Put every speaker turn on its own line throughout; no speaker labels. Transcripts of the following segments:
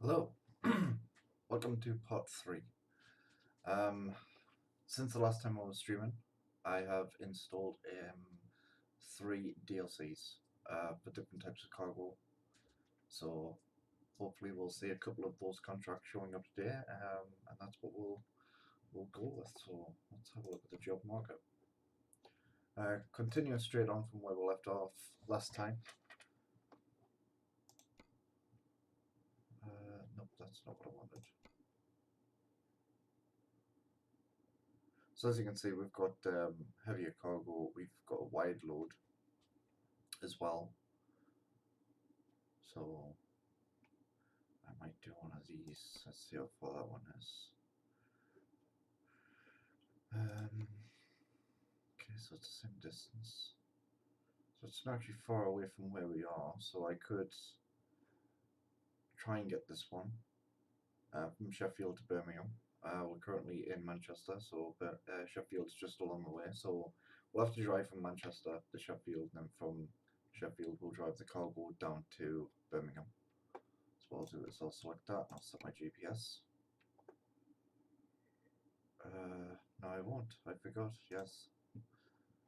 Hello, welcome to part 3. Um, since the last time I was streaming, I have installed 3 DLCs for different types of cargo, so hopefully we'll see a couple of those contracts showing up today, and that's what we'll go with. So let's have a look at the job market. Continuing straight on from where we left off last time. Nope, that's not what I wanted. So as you can see, we've got heavier cargo, we've got a wide load as well. So I might do one of these. Let's see how far that one is. Okay, so it's the same distance. So it's not actually far away from where we are, so I could try and get this one from Sheffield to Birmingham. We're currently in Manchester, so Sheffield's just along the way, so we'll have to drive from Manchester to Sheffield, and then from Sheffield we'll drive the cargo down to Birmingham. So what I'll do is I'll select that and I'll set my GPS. No, I won't. I forgot. Yes.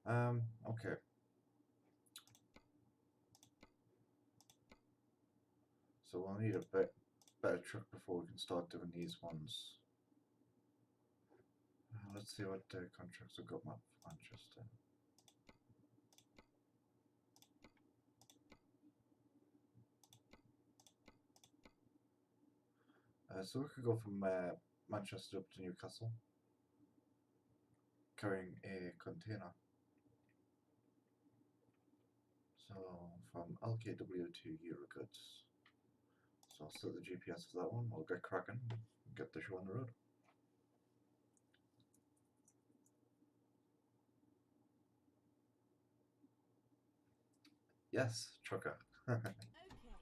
Okay. So we'll need a better truck before we can start doing these ones. Let's see what contracts we've got mapped for Manchester. So we could go from Manchester up to Newcastle, carrying a container. So from LKW to Eurogoods. So I'll set the GPS for that one. We'll get cracking, get the show on the road. Yes, trucker.
Okay, here we go.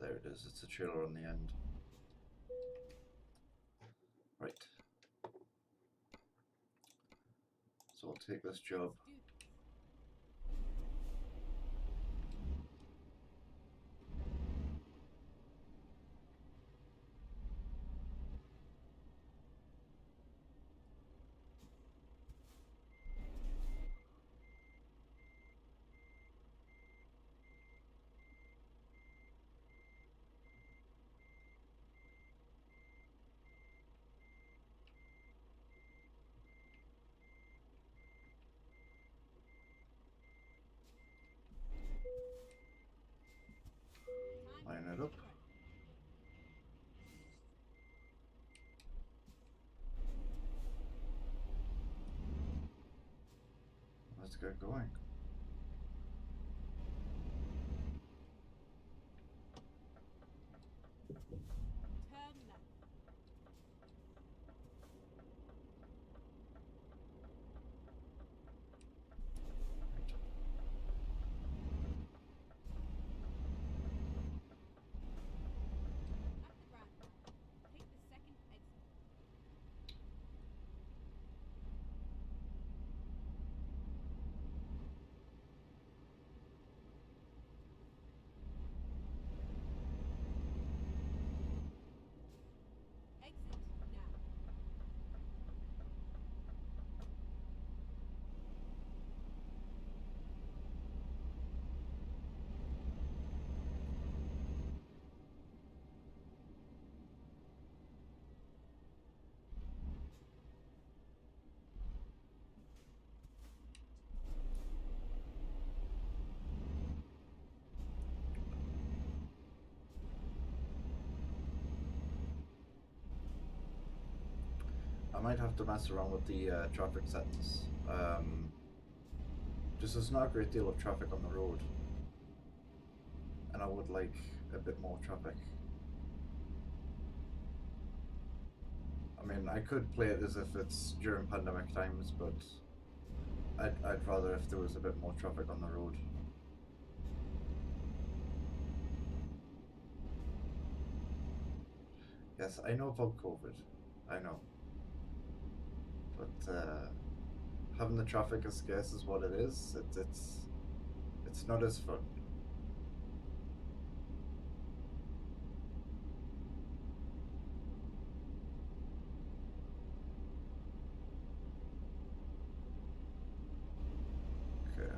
There it is. It's a trailer on the end. Right. So I'll take this job.
Let's do this. Time
Line
to
it
hit
up.
the road.
Let's get going.
Turn left. At the roundabout, take the second exit. Exit now.
I might have to mess around with the traffic settings. Just there's not a great deal of traffic on the road, and I would like a bit more traffic. I mean, I could play it as if it's during pandemic times, but I'd rather if there was a bit more traffic on the road. Yes, I know about COVID. I know. But having the traffic as scarce as what it is, it's not as fun. Okay.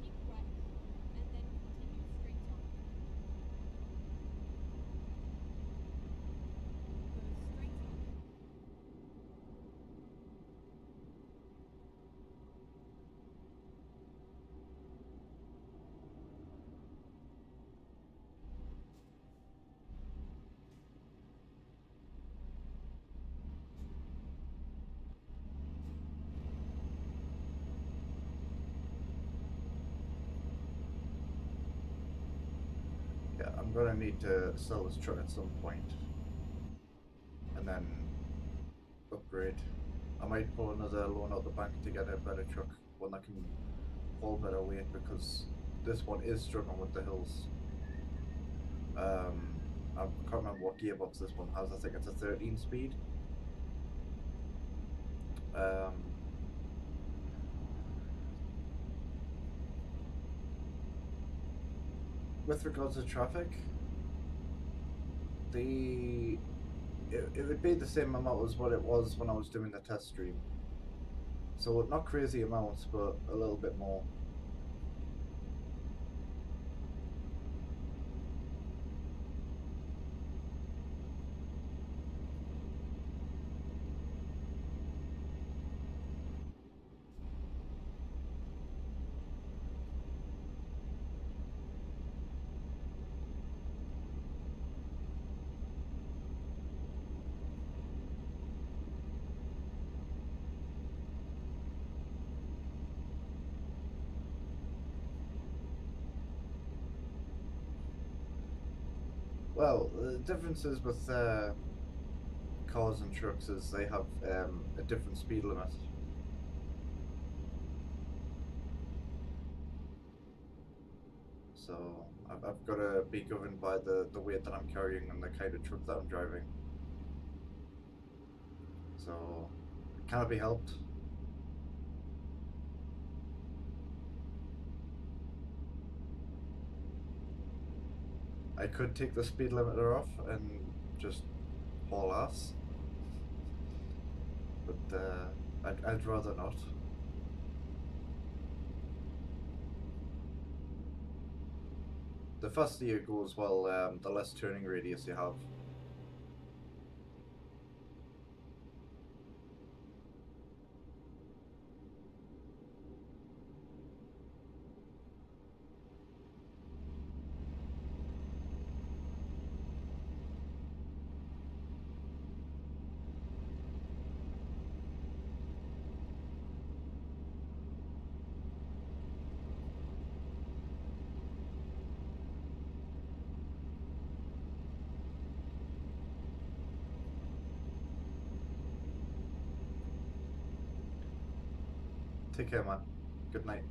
Keep west, and then continue straight on. Go straight on.
Yeah, I'm gonna need to sell this truck at some point, and then upgrade. I might pull another loan out the bank to get a better truck, one that can haul better weight, because this one is struggling with the hills. I can't remember what gearbox this one has. I think it's a 13 speed. With regards to traffic, it would be the same amount as what it was when I was doing the test stream. So not crazy amounts, but a little bit more. Well, the differences with cars and trucks is they have a different speed limit. So I've got to be governed by the weight that I'm carrying and the kind of truck that I'm driving. So it cannot be helped. I could take the speed limiter off and just haul ass, but I'd rather not. The faster you go as well, the less turning radius you have. Take care, man. Good night.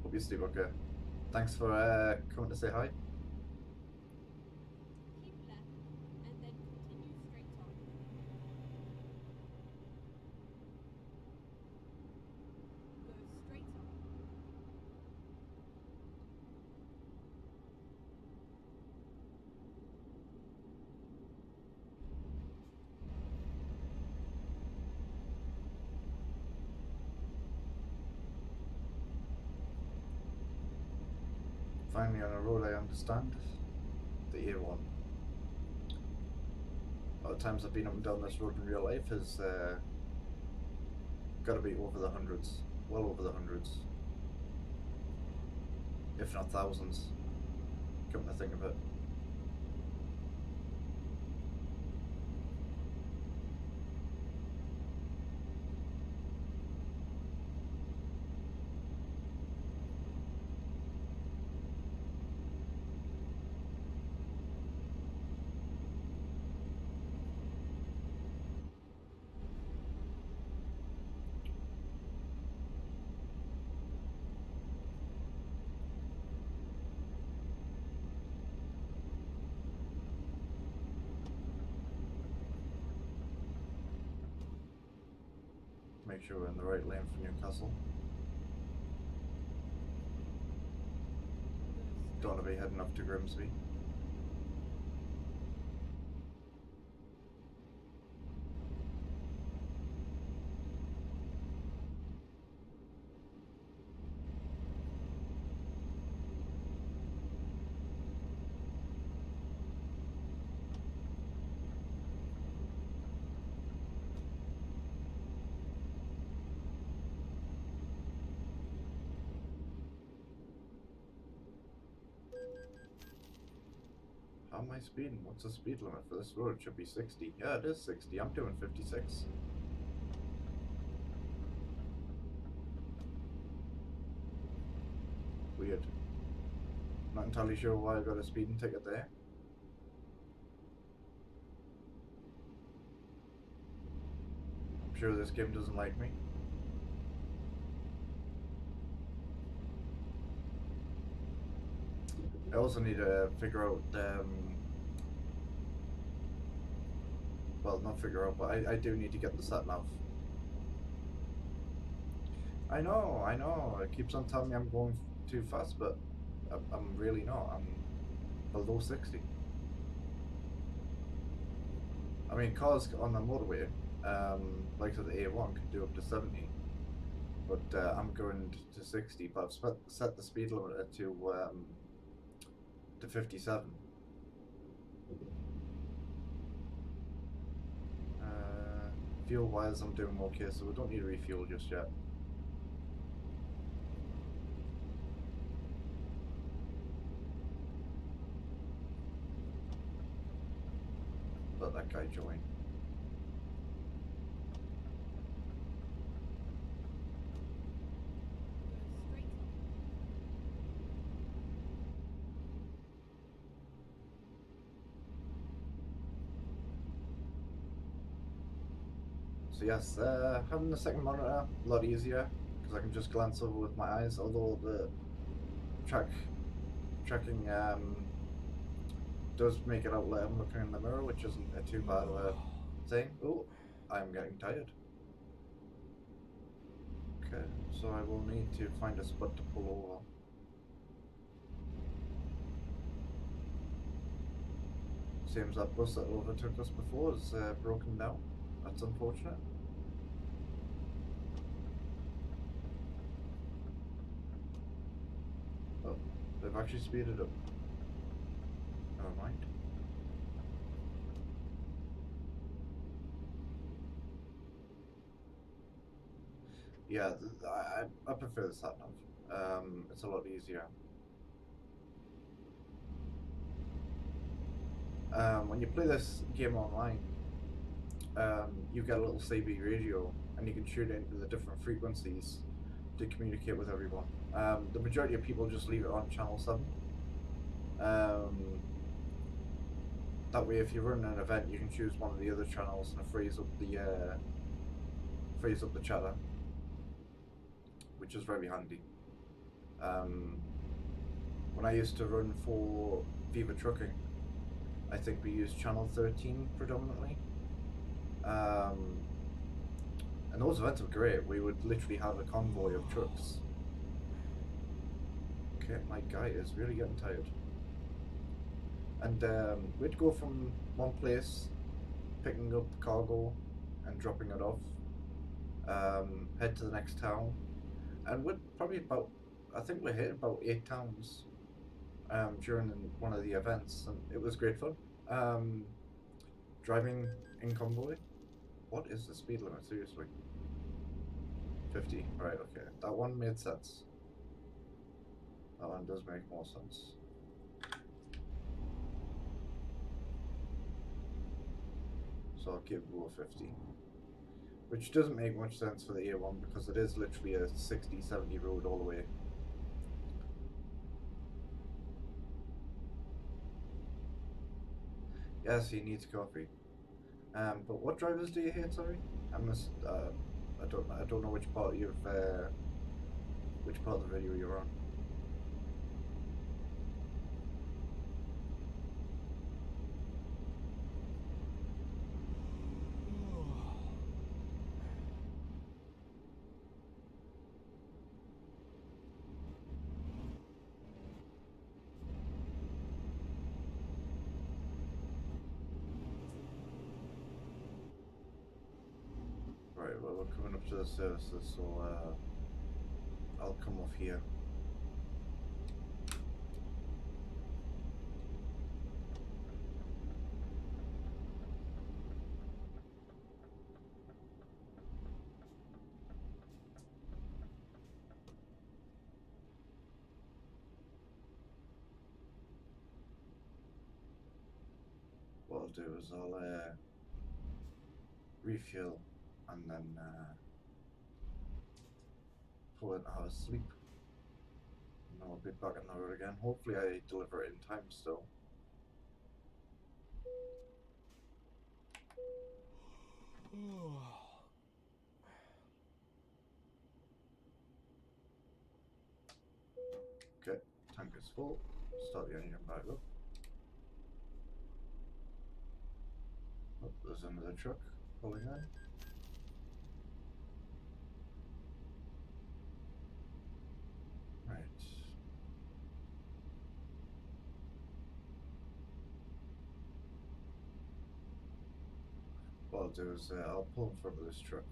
Hope you sleep okay. Thanks for coming to say hi.
Keep left, and then continue straight on. Go straight on.
Finally on a road I understand. The A1. A lot of times I've been up and down this road in real life has got to be over the hundreds. Well over the hundreds. If not thousands. Come to think of it. make sure we're in the right lane for Newcastle. Don't want to be heading up to Grimsby. How am I speeding? What's the speed limit for this road? It should be 60. Yeah, it is 60. I'm doing 56. Weird. Not entirely sure why I got a speeding ticket there. I'm sure this game doesn't like me. I also need to figure out, well, not figure out, but I do need to get the sat nav. I know, it keeps on telling me I'm going too fast, but I'm really not. I'm below 60. I mean, cars on the motorway, like the A1, can do up to 70, but I'm going to 60, but I've set the speed limit to 57. Fuel wise, I'm doing okay, so we don't need to refuel just yet. Let that guy join.
Straight on.
So yes, having the second monitor a lot easier because I can just glance over with my eyes. Although the tracking does make it out like I'm looking in the mirror, which isn't a too bad of a thing. Oh, I'm getting tired. Okay, so I will need to find a spot to pull over. Seems that bus that overtook us before is broken down. That's unfortunate. Oh, they've actually speeded up. Never mind. Yeah, I prefer the sat nav. It's a lot easier. When you play this game online, you get a little CB radio, and you can shoot it into the different frequencies to communicate with everyone. The majority of people just leave it on channel 7. That way, if you're running an event, you can choose one of the other channels and freeze up the chatter, which is very handy. When I used to run for Viva Trucking, I think we used channel 13 predominantly. And those events were great. We would literally have a convoy of trucks. Okay, my guy is really getting tired. And we'd go from one place, picking up cargo and dropping it off, head to the next town, and we'd probably I think we hit about 8 towns during one of the events, and it was great fun. Driving in convoy. What is the speed limit? Seriously. 50. Right, okay. That one made sense. That one does make more sense. So I'll keep rule 50. Which doesn't make much sense for the A1 because it is literally a 60-70 road all the way. Yes, he needs coffee. But what drivers do you hate? Sorry, I don't know which part of the video you're on. coming up to the services, so I'll come off here. What I'll do is I'll refuel and then pull in to have a sleep. And I'll be back on the road again. Hopefully I deliver it in time still. Okay, tank is full. Start the engine back up. Oh, there's another truck pulling in. Right. What I'll do is I'll pull in front of this truck.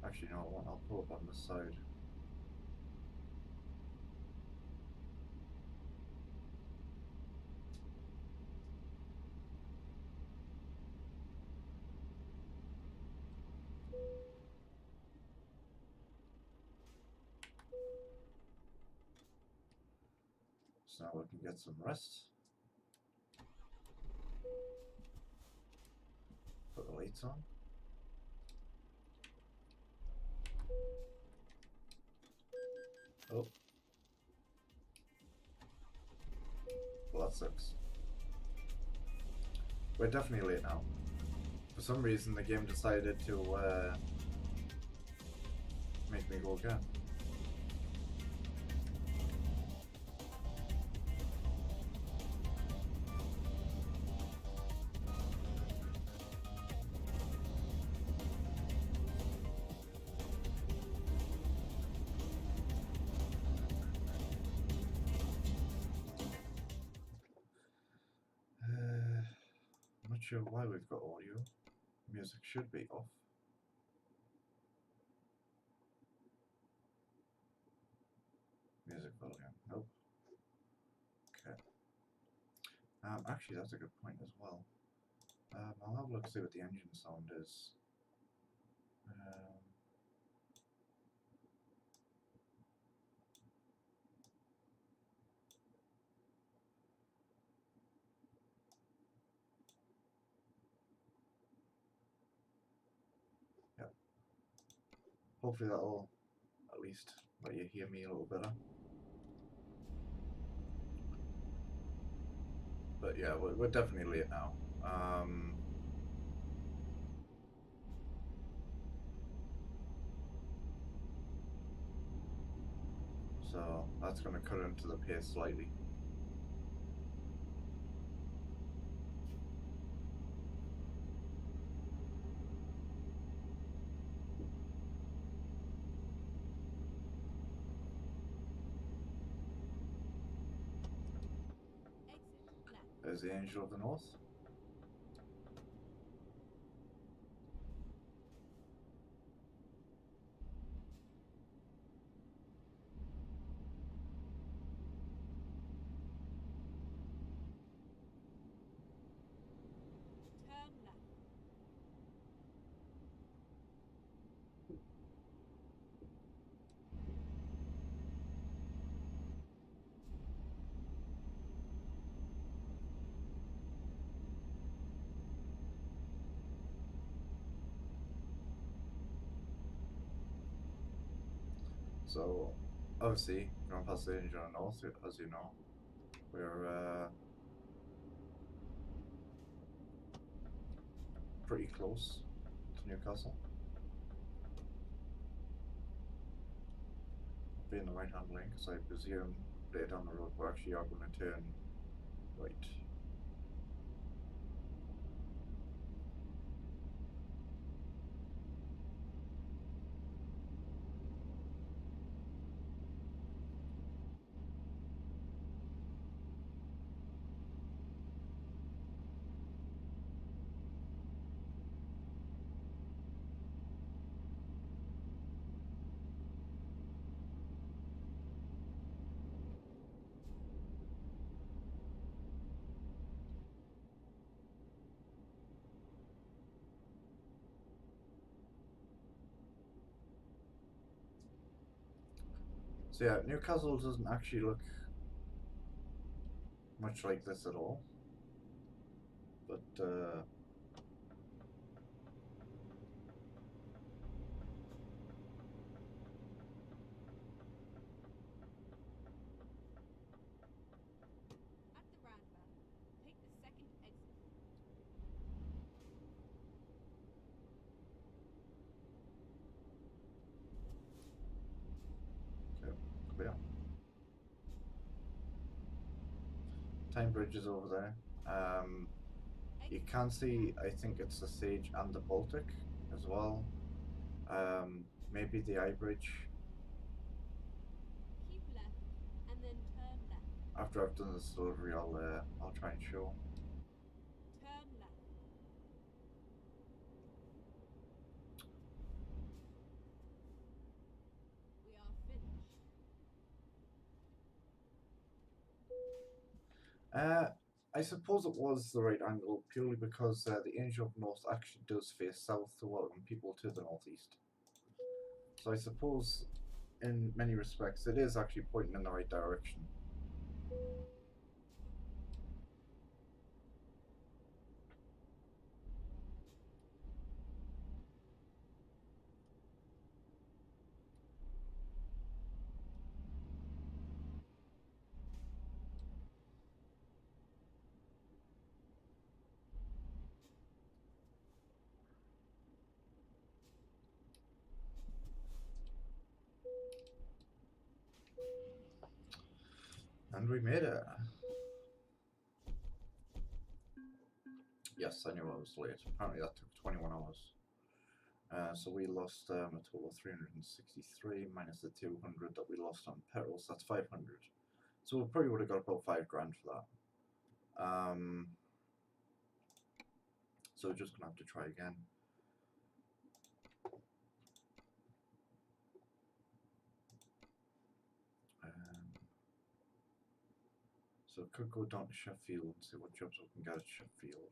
Actually, no, I won't. I'll pull up on the side. So now we can get some rest. Put the lights on. Oh. Well, that sucks. We're definitely late now. For some reason, the game decided to make me go again. I'm not sure why we've got audio. Music should be off. Music volume. Nope. Okay. Actually, that's a good point as well. I'll have a look, see what the engine sound is. Yeah. Hopefully that'll at least let you hear me a little better. But yeah, we're definitely late now. So that's going to cut into the pace slightly.
Exit left.
There's the Angel of the North.
Turn left.
So obviously, going past the Angel of the North, as you know, we're pretty close to Newcastle. Be in the right hand lane because I presume later down the road we actually are going to turn right. So yeah, Newcastle doesn't actually look much like this at all. But
At the roundabout, take the second exit.
okay, clear. Time Bridge is over there. You
Exit
can
to the
see,
right.
I think it's the Sage and the Baltic as well. Maybe the Eye Bridge.
Keep left and then turn left.
After I've done this delivery, I'll try and show.
Turn left. We are finished.
I suppose it was the right angle purely because the Angel of North actually does face south to welcome people to the northeast. So I suppose, in many respects, it is actually pointing in the right direction. And we made it. Yes, I knew I was late. Apparently that took 21 hours. So we lost a total of 363 minus the 200 that we lost on petrol, so that's 500. So we probably would have got about 5 grand for that. So we're just gonna have to try again. So we could go down to Sheffield and see what jobs we can get at Sheffield.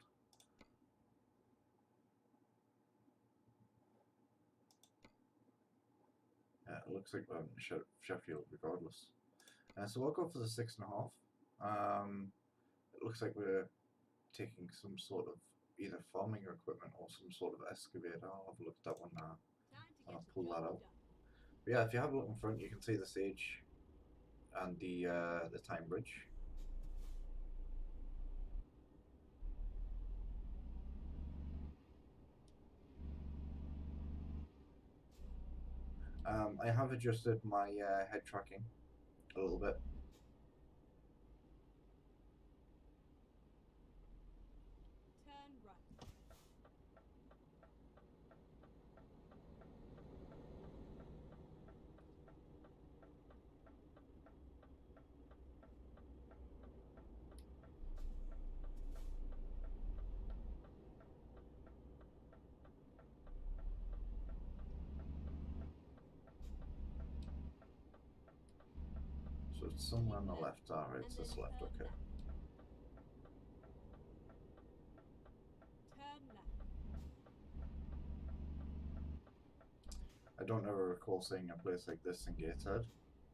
It looks like we're in Sheffield regardless. So I'll go for the 6.5. It looks like we're taking some sort of either farming equipment or some sort of excavator. I'll have a look at that one now.
Time to
And
get
I'll
the
pull
job
that out.
done.
But yeah, if you have a look in front, you can see the Sage and the Time Bridge. I have adjusted my head tracking a little bit.
Turn right.
So it's somewhere on
Keep
the
left
left. Alright,
and
it's
then
this left,
turn
okay.
left. Turn left.
I don't ever recall seeing a place like this in Gateshead.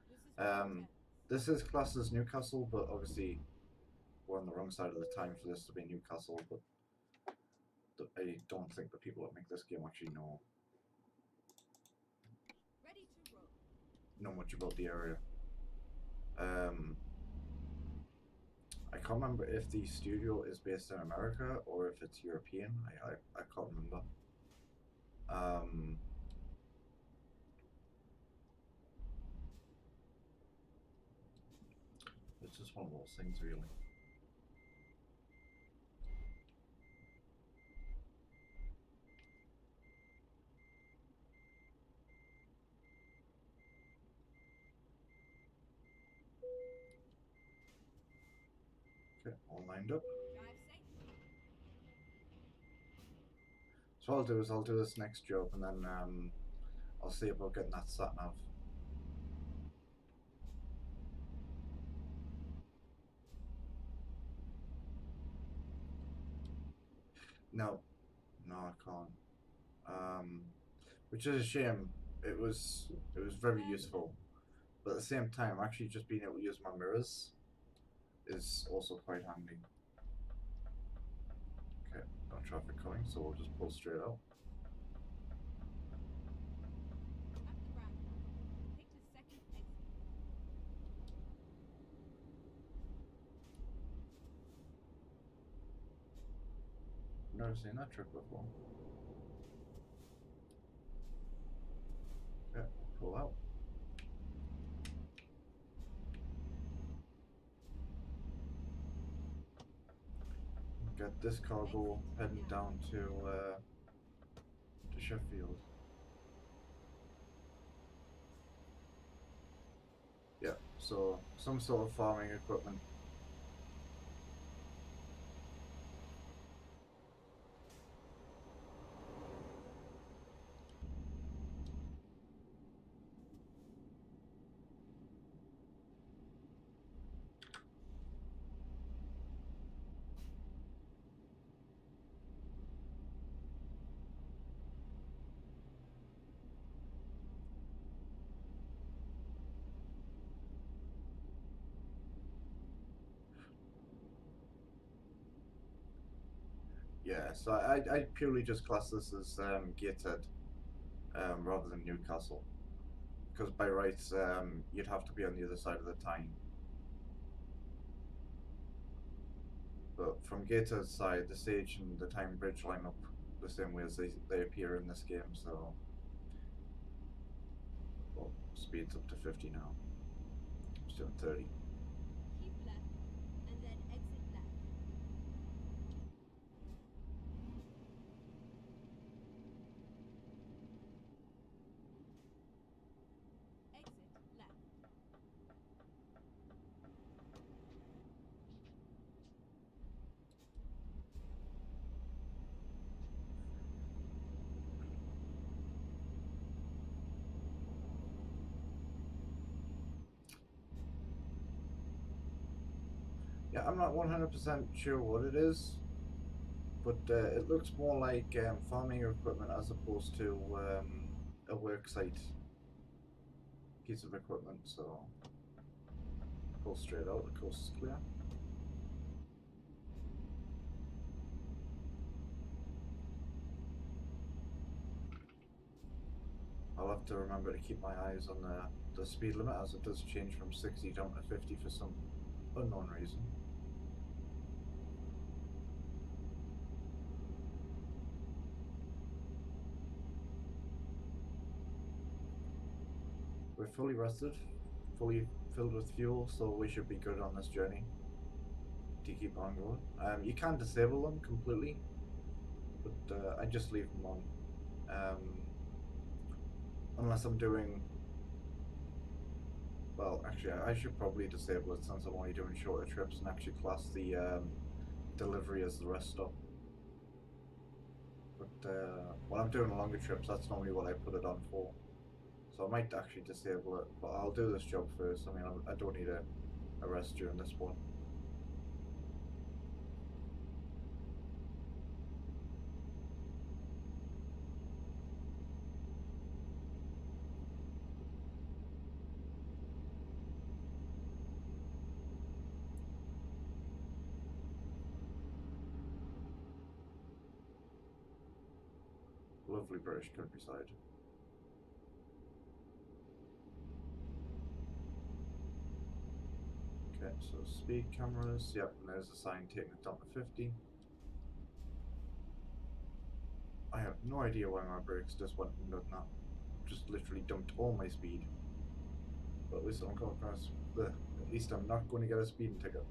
This is
Um,
Port
this is classed as Newcastle, but obviously we're on the wrong side of the time for this to be Newcastle, but I don't think the people that make this game actually know
Ready to roll.
much about the area. I can't remember if the studio is based in America or if it's European. I can't remember. It's just one of those things, really. Okay, all lined up.
Drive safe.
So what I'll do is I'll do this next job and then I'll see about getting that sat nav. No, I can't. Which is a shame. It was very useful, But at the same time, actually just being able to use my mirrors is also quite handy. Okay, no traffic coming, so we'll just pull straight out.
At the roundabout, take the second exit.
Never seen that trick before. Yeah, pull out. Get this cargo heading down to Sheffield. Yeah, so some sort of farming equipment. Yeah, so I purely just class this as Gateshead rather than Newcastle. Because by rights, you'd have to be on the other side of the Tyne. But from Gateshead's side, the Sage and the Tyne Bridge line up the same way as they appear in this game, so... Well, speed's up to 50 now. I'm still 30.
Keep left, and then exit left. Exit left.
Yeah, I'm not 100% sure what it is, but it looks more like farming equipment as opposed to a worksite piece of equipment, so pull straight out, the coast is clear. I'll have to remember to keep my eyes on the speed limit as it does change from 60 down to 50 for some unknown reason. We're fully rested, fully filled with fuel, so we should be good on this journey to keep on going. You can disable them completely, but I just leave them on. Unless I'm doing... Well, actually, I should probably disable it since I'm only doing shorter trips and actually class the delivery as the rest stop. But when I'm doing longer trips, that's normally what I put it on for. So I might actually disable it, but I'll do this job first. I mean, I don't need a rest during this one. Lovely British countryside. Okay, so speed cameras, yep, and there's a sign taking it down to 50. I have no idea why my brakes just went and done that. Just literally dumped all my speed. But at least I'm going across. At least I'm not going to get a speeding ticket.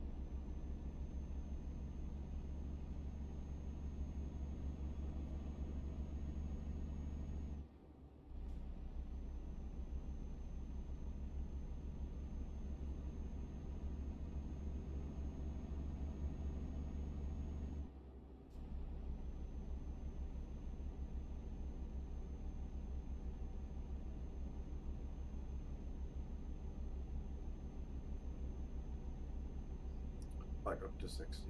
Back up to 60.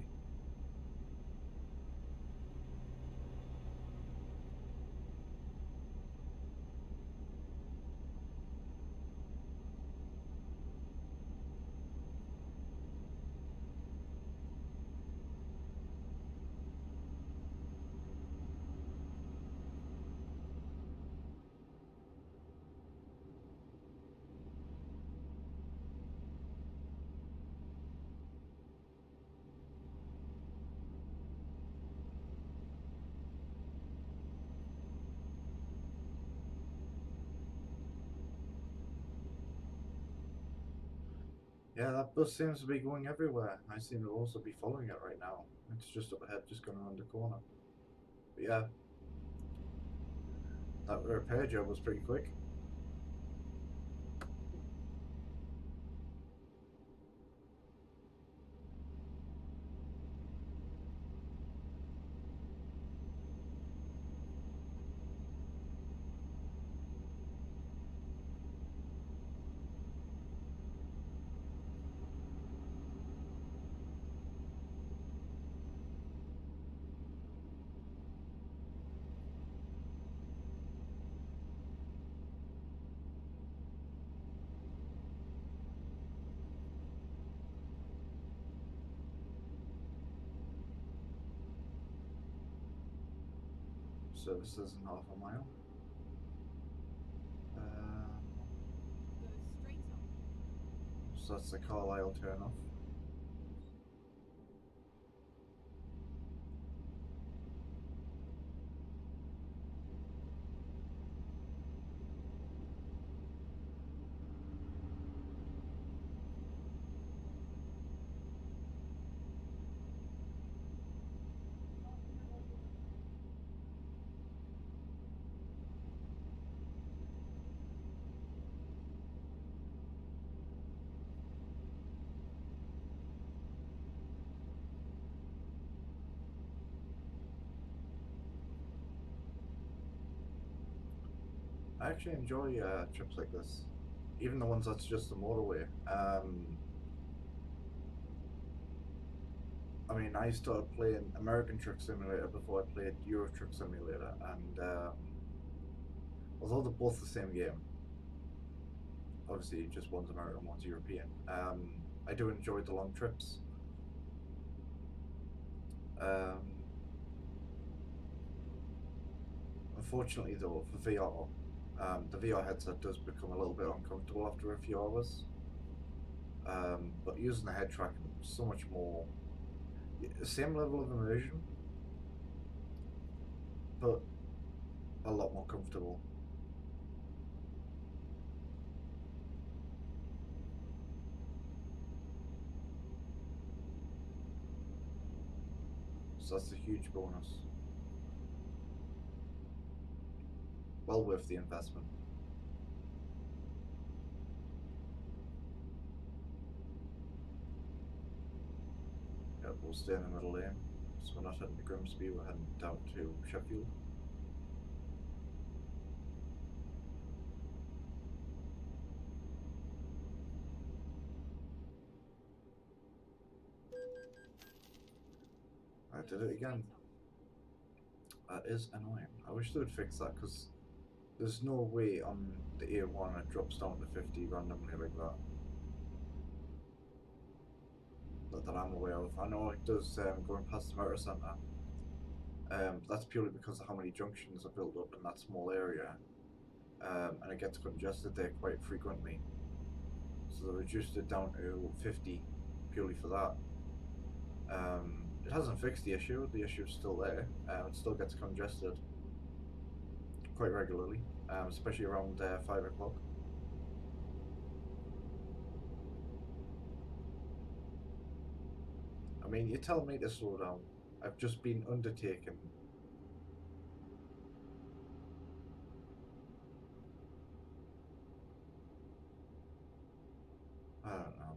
Yeah, that bus seems to be going everywhere. I seem to also be following it right now. It's just up ahead, just going around the corner. But yeah, that repair job was pretty quick. So this isn't half a mile.
Go straight on.
So that's the Carlisle turn off. I actually enjoy trips like this, even the ones that's just the motorway. I mean, I started playing American Truck Simulator before I played Euro Truck Simulator, and although they're both the same game, obviously just one's American, one's European. I do enjoy the long trips. Um, Unfortunately, though, for VR, the VR headset does become a little bit uncomfortable after a few hours. But using the head tracking, so much more, same level of immersion, but a lot more comfortable. So that's a huge bonus. Well worth the investment. Yeah, we'll stay in the middle lane. So we're not heading to Grimsby, we're heading down to Sheffield. I did it again. That is annoying. I wish they would fix that, because there's no way on the A1 it drops down to 50 randomly like that. Not that I'm aware of. I know it does going past the motor centre. That's purely because of how many junctions are built up in that small area. And it gets congested there quite frequently. So they reduced it down to 50 purely for that. It hasn't fixed the issue. The issue's still there. It still gets congested quite regularly, especially around 5 o'clock. I mean, you tell me to slow down. I've just been undertaken. I don't know.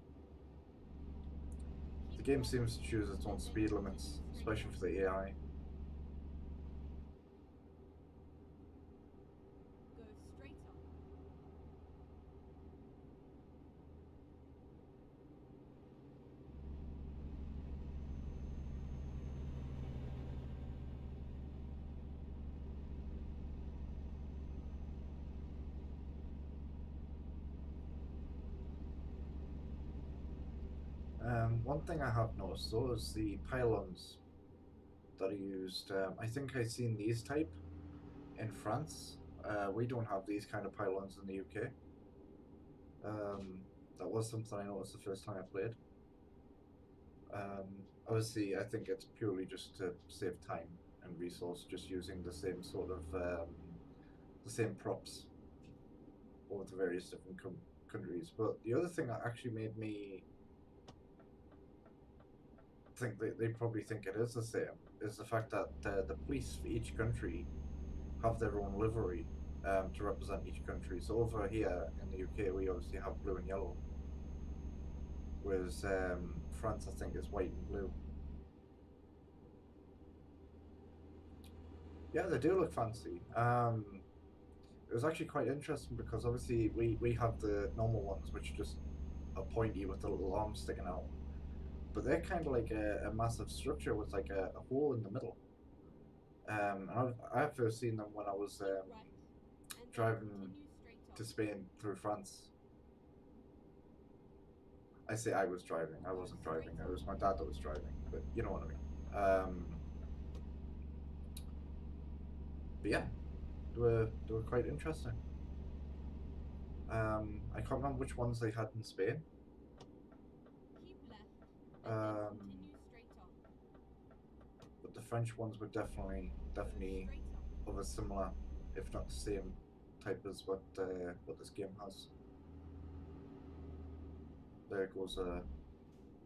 The game seems to choose its own speed limits, especially for the AI.
Go straight on. One thing I have noticed though is the pylons that are used. I think I've seen these type in France. We don't have these kind of pylons in the UK. That was something I noticed the first time I played. Obviously, I think it's purely just to save time and resource, just using the same sort of the same props over the various different countries. But the other thing that actually made me think they probably think it is the same is the fact that the police for each country have their own livery to represent each country. So over here in the UK, we obviously have blue and yellow, whereas France, I think, is white and blue. Yeah, they do look fancy. It was actually quite interesting because obviously we have the normal ones, which just are pointy with the little arms sticking out. But they're kind of like a massive structure with like a hole in the middle. And I've first seen them when I was driving to Spain through France. I say I was driving. I wasn't driving. It was my dad that was driving. But you know what I mean. But yeah, they were quite interesting. I can't remember which ones they had in Spain. But the French ones were definitely of a similar, if not the same, type as what this game has. There goes a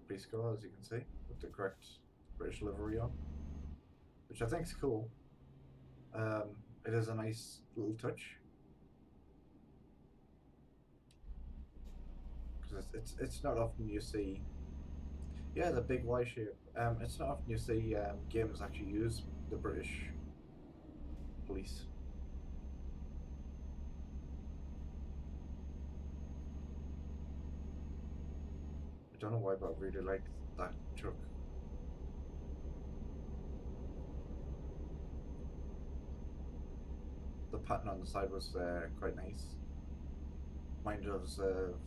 police car, as you can see, with the correct British livery on, which I think is cool. It is a nice little touch because it's not often you see. Yeah, the big Y shape. It's not often you see games actually use the British police. I don't know why, but I really like that truck. The pattern on the side was quite nice. Reminded us of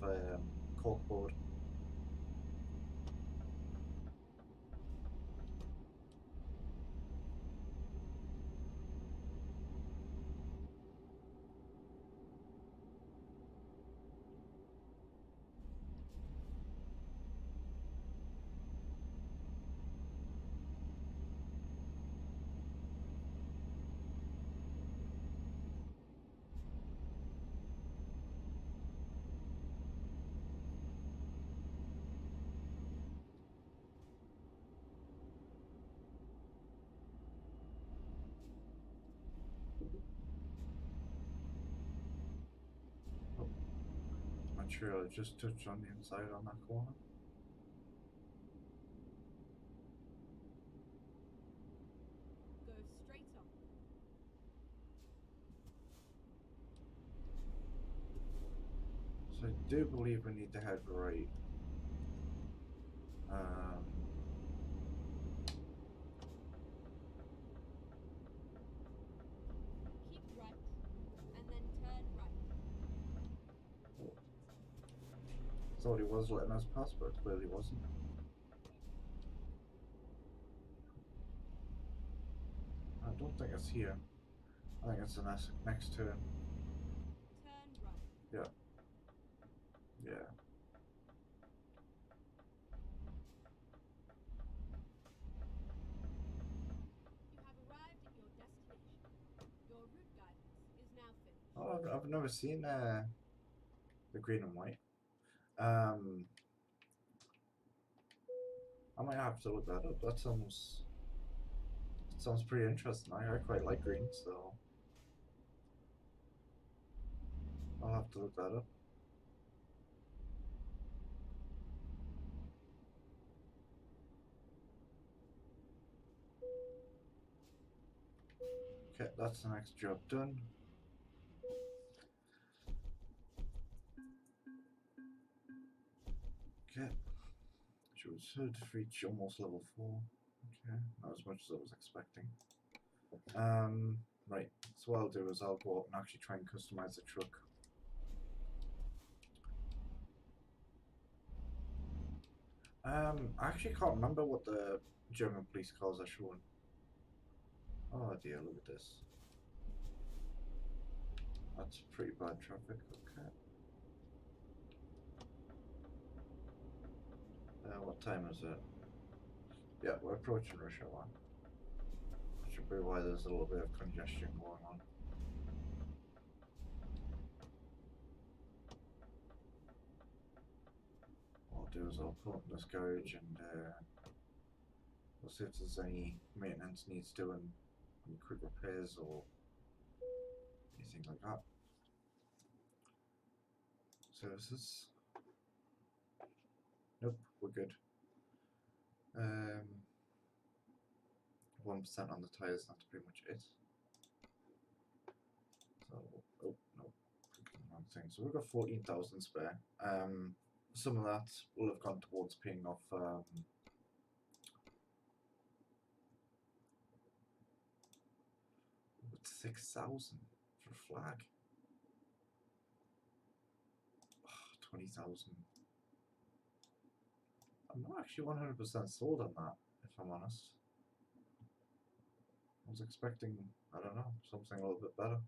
corkboard. Not sure, I just touched on the inside on that corner.
Go straight on.
So I do believe we need to head right.
Keep right, and then turn right.
Thought he was letting us pass, but clearly wasn't. I don't think it's here. I think it's the next turn.
Turn right.
Yeah. Yeah.
You have arrived at your destination. Your route guidance is now finished.
Oh, I've never seen the green and white. I might have to look that up. That sounds pretty interesting. I quite like green, so I'll have to look that up. Okay, that's the next job done. Okay. Should reach almost level 4. Okay, not as much as I was expecting. Right, so what I'll do is I'll go up and actually try and customize the truck. I actually can't remember what the German police cars are showing. Oh dear, look at this. That's pretty bad traffic, okay. What time is it? Yeah, we're approaching rush hour. That should be why there's a little bit of congestion going on. What I'll do is I'll pull up this garage and We'll see if there's any maintenance needs doing, any quick repairs or anything like that. Services. Nope, we're good. 1% on the tires, that's pretty much it. So, oh no, wrong thing. So we've got 14,000 spare. Some of that will have gone towards paying off. 6,000 for a flag. 20,000. I'm not actually 100% sold on that, if I'm honest. I was expecting, I don't know, something a little bit better.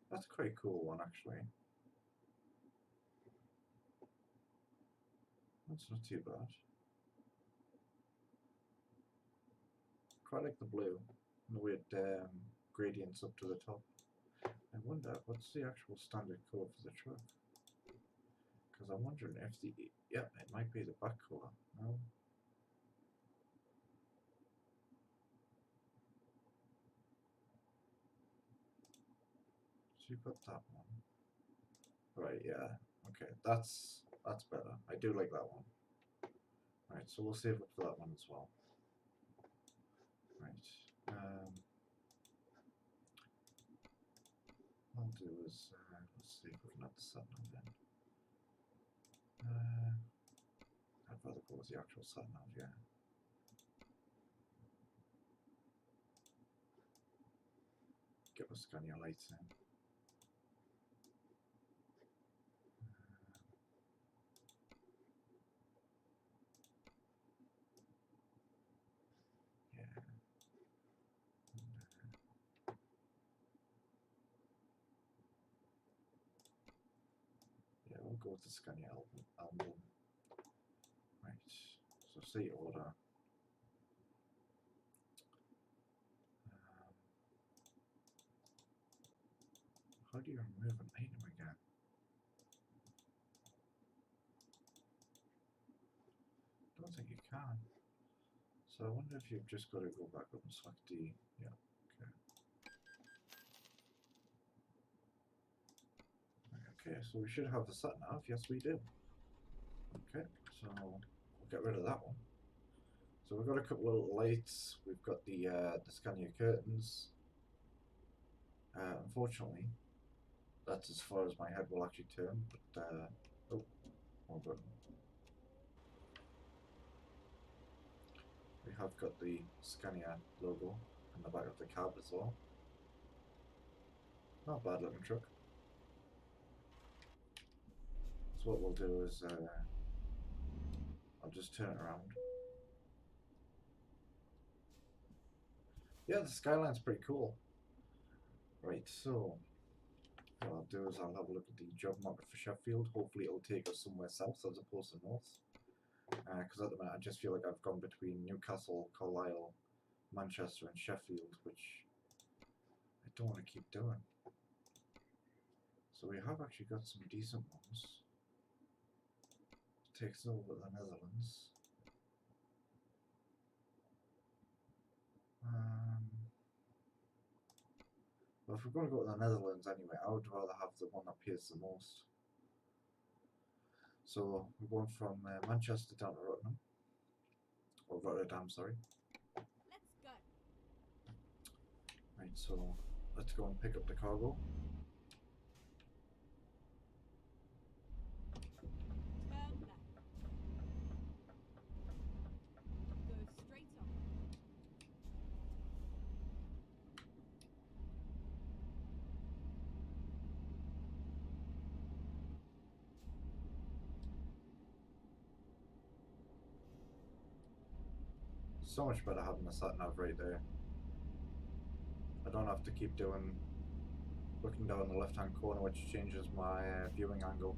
That's quite a cool one, actually. That's not too bad. Quite like the blue, and the weird gradients up to the top. I wonder, what's the actual standard colour for the truck? Because I'm wondering if the... yeah, it might be the back colour. No? So you got that one. Right, yeah. Okay, that's better. I do like that one. Right, so we'll save up for that one as well. Right. What I'll do is, let's see if we can add the sat nav in. I'd rather go with the actual sat nav, yeah. Get my Scania lights in. Yeah, we'll go with the Scania album. Right, so say order. How do you remove an item again? I don't think you can. So I wonder if you've just got to go back up and select D. Yeah, okay. Okay, so we should have the sat nav. Yes, we do. Okay, so we'll get rid of that one. So we've got a couple of lights. We've got the Scania curtains. Unfortunately, that's as far as my head will actually turn. But oh, wrong button. We have got the Scania logo on the back of the cab as well. Not a bad looking truck. So what we'll do is I'll just turn it around. Yeah, the skyline's pretty cool. Right, so what I'll do is I'll have a look at the job market for Sheffield. Hopefully it'll take us somewhere south as opposed to north. Because at the minute I just feel like I've gone between Newcastle, Carlisle, Manchester and Sheffield, which I don't want to keep doing. So we have actually got some decent ones. Takes over the Netherlands. Well, if we're going to go to the Netherlands anyway, I would rather have the one that pays the most. So we're going from Manchester down to Rotterdam. Or Rotterdam, sorry.
Let's go.
Right, so let's go and pick up the cargo.
Turn left. Go straight on.
So much better having the sat nav right there. I don't have to keep looking down the left hand corner, which changes my viewing angle.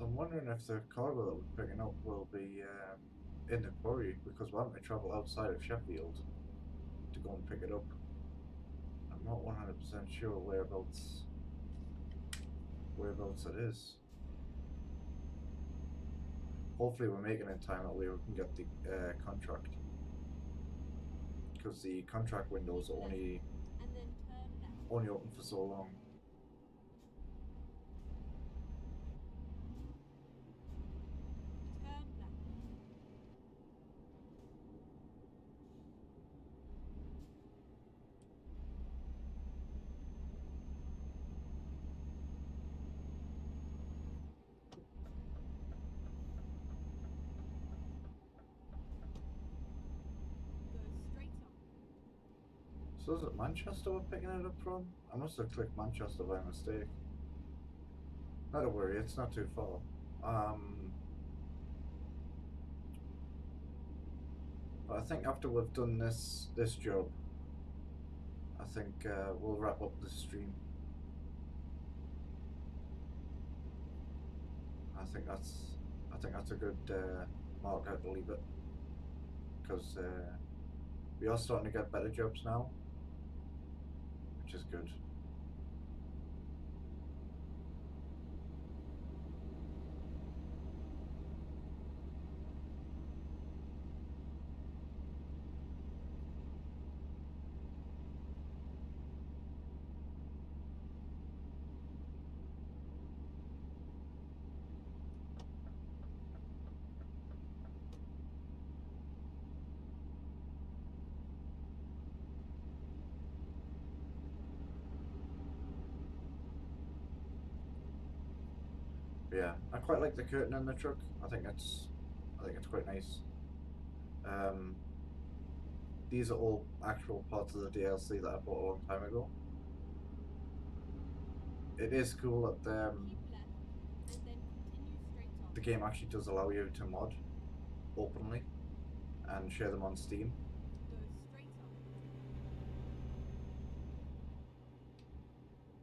So I'm wondering if the cargo that we're picking up will be in the quarry, because we're having to travel outside of Sheffield to go and pick it up. I'm not 100% sure whereabouts it is. Hopefully we're making it in time that way we can get the contract, because the contract windows are only
And then turn left.
open for so long.
Turn left. Go straight on.
So is it Manchester we're picking it up from? I must have clicked Manchester by mistake. Not to worry, it's not too far. But I think after we've done this job, I think we'll wrap up the stream. I think that's a good marker to leave it, because we are starting to get better jobs now, which is good. Yeah, I quite like the curtain in the truck. I think it's quite nice. These are all actual parts of the DLC that I bought a long time ago. It is cool that
Keep left. And then continue straight on.
the game actually does allow you to mod openly and share them on Steam.
Go straight on.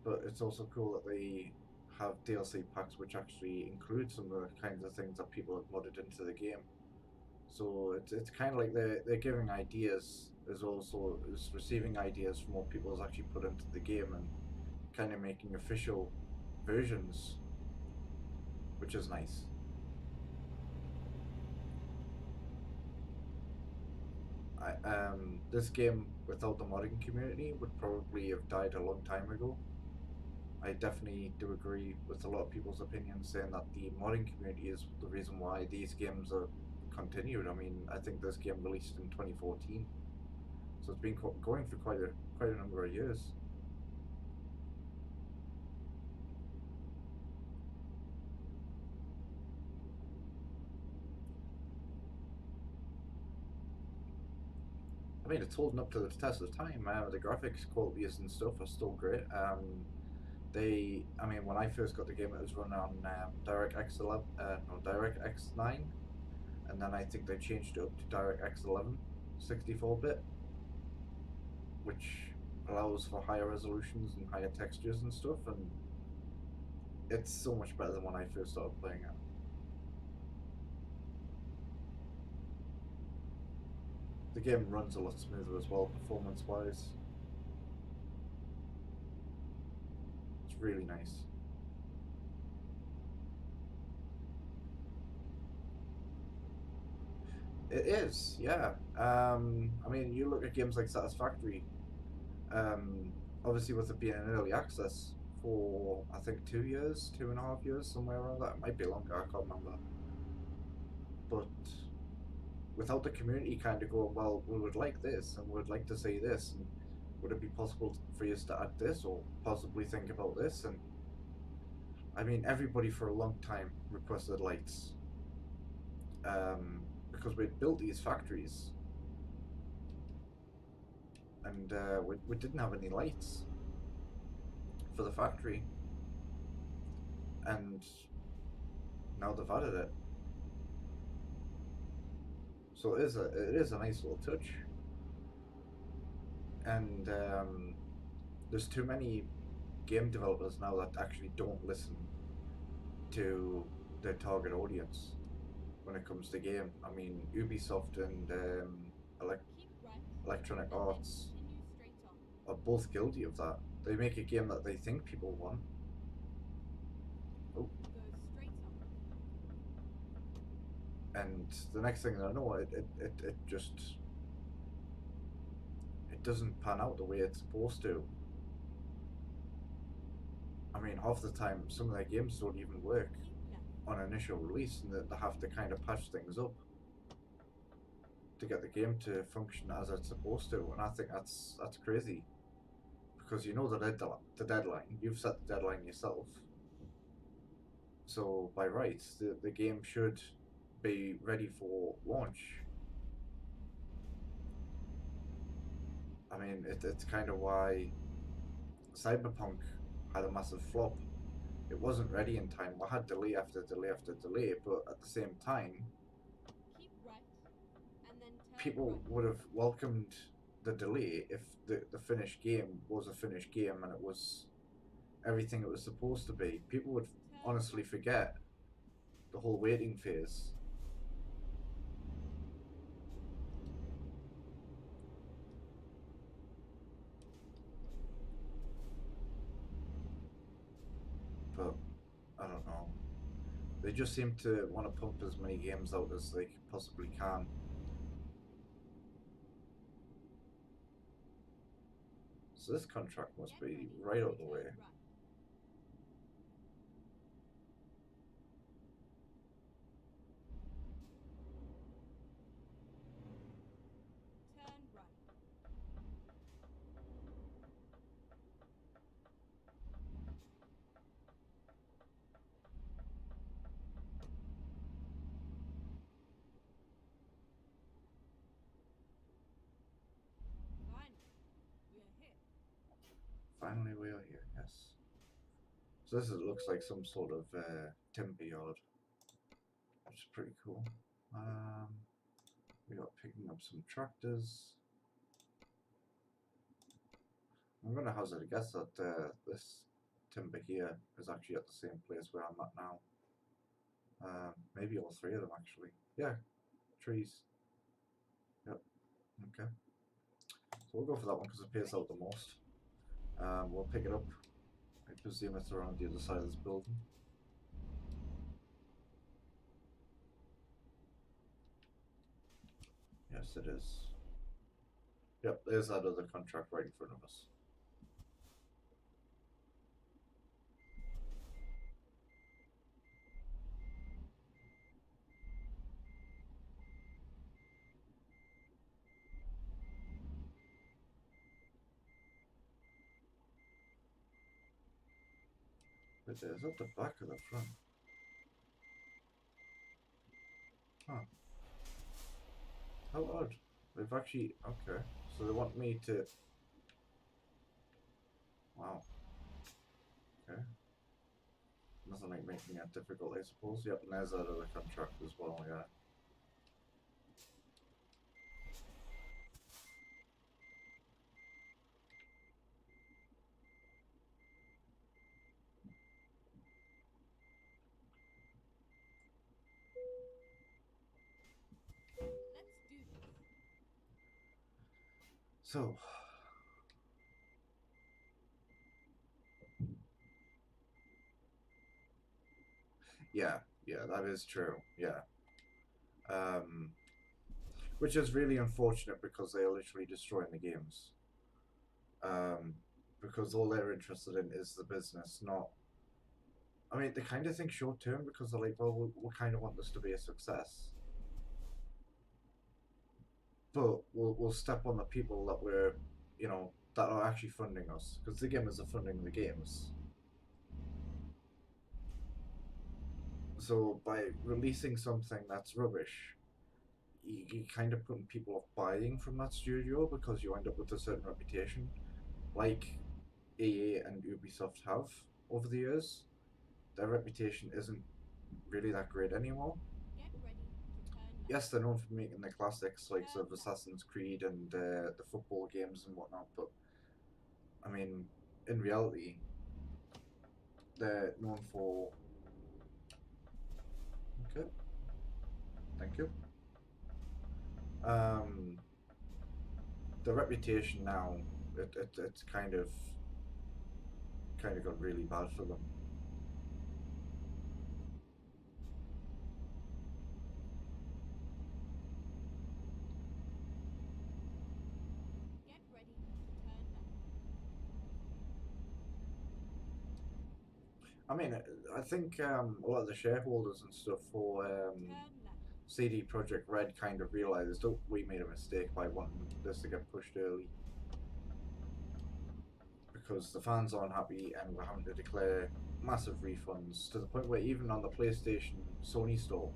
But it's also cool that they have DLC packs which actually include some of the kinds of things that people have modded into the game. So it's kind of like they're giving ideas as also as receiving ideas from what people has actually put into the game and kind of making official versions, which is nice. This game without the modding community would probably have died a long time ago. I definitely do agree with a lot of people's opinions saying that the modding community is the reason why these games are continued. I mean, I think this game released in 2014, so it's been going for quite a number of years. I mean, it's holding up to the test of time. The graphics qualities and stuff are still great. I mean, when I first got the game, it was running on DirectX 11, no, DirectX 9, and then I think they changed it up to DirectX 11, 64-bit, which allows for higher resolutions and higher textures and stuff, and it's so much better than when I first started playing it. The game runs a lot smoother as well, performance-wise. It's really nice. It is, yeah. I mean, you look at games like Satisfactory. Obviously, with it being in early access for I think 2 years, 2.5 years, somewhere around that. It might be longer. I can't remember. But without the community kind of going, well, we would like this and we would like to see this, and would it be possible for you to add this or possibly think about this? And I mean, everybody for a long time requested lights, because we'd built these factories and we didn't have any lights for the factory, and now they've added it. So it is a nice little touch, and there's too many game developers now that actually don't listen to their target audience when it comes to game. I mean, Ubisoft and
Keep right.
Electronic
And then
Arts
continue straight on.
are both guilty of that. They make a game that they think people want. Oh,
Go straight on.
and the next thing I know, it just it doesn't pan out the way it's supposed to. I mean, half the time, some of their games don't even work
Keep left.
on initial release, and they have to kind of patch things up to get the game to function as it's supposed to. And I think that's crazy, because you know the deadline. You've set the deadline yourself. So by rights, the game should be ready for launch. I mean, it's kind of why Cyberpunk had a massive flop. It wasn't ready in time. We had delay after delay after delay, but at the same time,
Keep right. And then turn
people
right.
would have welcomed the delay if the finished game was a finished game and it was everything it was supposed to be. People would
Turn
honestly
right.
forget the whole waiting phase. But I don't know. They just seem to want to pump as many games out as they possibly can. So this contract must
Get
be
ready
right out
and
the way.
turn right. Turn right. Finally, we are here.
Finally, we are here. Yes. So this looks like some sort of timber yard, which is pretty cool. We got picking up some tractors. I'm gonna hazard a guess that this timber here is actually at the same place where I'm at now. Maybe all three of them actually. Yeah, trees. Yep. Okay. So we'll go for that one because it pays out the most. We'll pick it up. I presume it's around the other side of this building. Yes, it is. Yep, there's that other contract right in front of us. But is that the back or the front? Huh. How odd. They've actually... Okay. So they want me to... Wow. Okay. Nothing like making it difficult, I suppose. Yep, and there's that other contract as well, yeah.
Let's do this.
So... Yeah, that is true, yeah. Which is really unfortunate because they are literally destroying the games. Because all they're interested in is the business, not... I mean, they kind of think short term because they're like, well, we kind of want this to be a success. But we'll step on the people that we're, you know, that are actually funding us. Because the gamers are funding the games. So by releasing something that's rubbish, you kind of putting people off buying from that studio because you end up with a certain reputation, like EA and Ubisoft have over the years. Their reputation isn't really that great anymore.
Get ready to turn left.
Yes, they're known for making the classics like
Turn
of
left.
Assassin's Creed and the football games and whatnot, but I mean, in reality, they're known for Thank you. The reputation now, it's kind of got really bad for them.
Get ready to turn left.
I mean, I think a lot of the shareholders and stuff for
Turn left.
CD Projekt Red kind of realized, oh, we made a mistake by wanting this to get pushed early. Because the fans aren't happy and we're having to declare massive refunds to the point where even on the PlayStation Sony store,